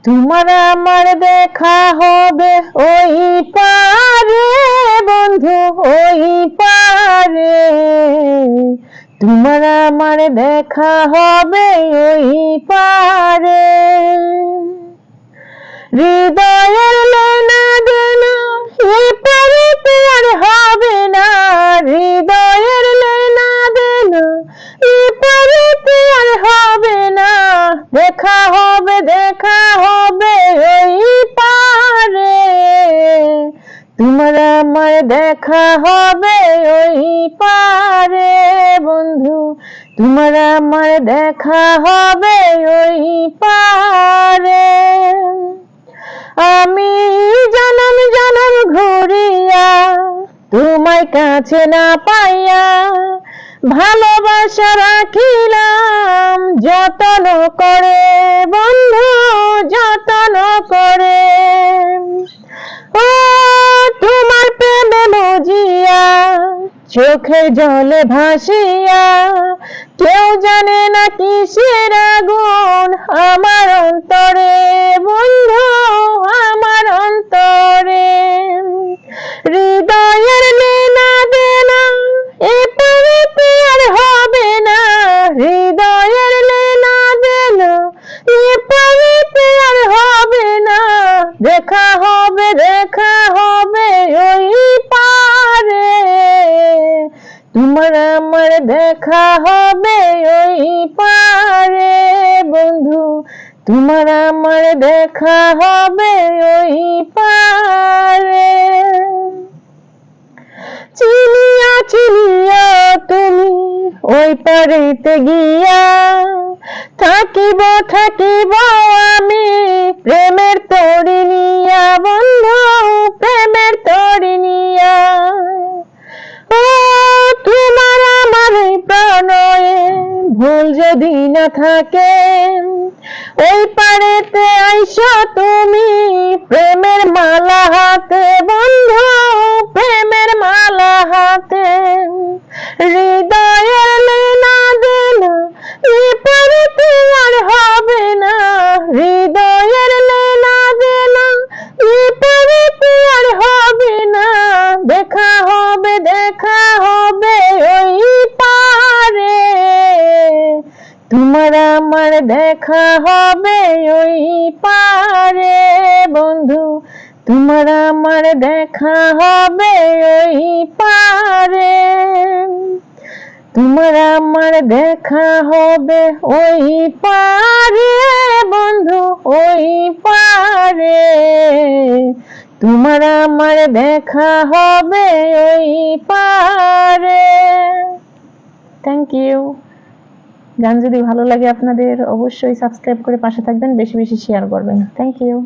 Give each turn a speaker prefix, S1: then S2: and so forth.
S1: তোমার আমার দেখা হবে ওই পারে বন্ধু, ওই পারে। তোমার আমার দেখা হবে ওই পারে। হৃদয়ের লেনা দেনা এ পারেতে আর হবে না। হৃদয়ের লেনা দেনা এ পারেতে আর হবে না। দেখা হবে, দেখা হবে ওই পারে। তোমার আমার দেখা হবে ওই পারে বন্ধু, তোমার আমার দেখা হবে ওই পারে। আমি জনম জনম ঘুরিয়া তোমায় কাছে না পাইয়া ভালোবাসা রাখিলাম যতন করে বন্ধু, যতন করে। ও তোমার প্রেমে মজিয়া চোখে জলে ভাসিয়া কেউ জানে না কিসের আগুন আমার অন্তরে বন্ধু, আমার অন্তরে। হৃদয়ের লেনা দেনা এ পারেতে আর হবে না। হৃদয়ের লেনা দেনা এ পারেতে আর হবে না। দেখা হবে, দেখা হবে ওই পারে। তোমার আমার দেখা হবে ওই পারে বন্ধু, তোমার আমার দেখা হবে ওই পারে। চিনিয়া চিনিয়া তুমি ওই পারেতে গিয়া থাকিব থাকিব আমি প্রেমের তরি নিয়া বন্ধু, প্রেমের তরি নিয়া। ও তোমার আমার প্রণয়ে ভুল যদি না থাকে ওই পারেতে আইসো তুমি প্রেমের মালা হাতে বন্ধু, প্রেমের মালা হাতে। হৃদয়ের লেনা দেনা এ পারেতে আর হবে না। হৃদয়ের লেনা দেনা এ পারেতে আর হবে না। দেখা হবে, দেখা হবে ওই পারে। তোমার আমার দেখা হবে ওই পারে বন্ধু, তোমার আমার দেখা হবে ওই পারে। তোমার আমার দেখা হবে ওই পারে বন্ধু, ওই পারে। তোমার আমার দেখা হবে ওই পারে। Thank you. গান যদি ভালো লাগে আপনাদের অবশ্যই সাবস্ক্রাইব করে পাশে থাকবেন, বেশি বেশি শেয়ার করবেন। Thank you.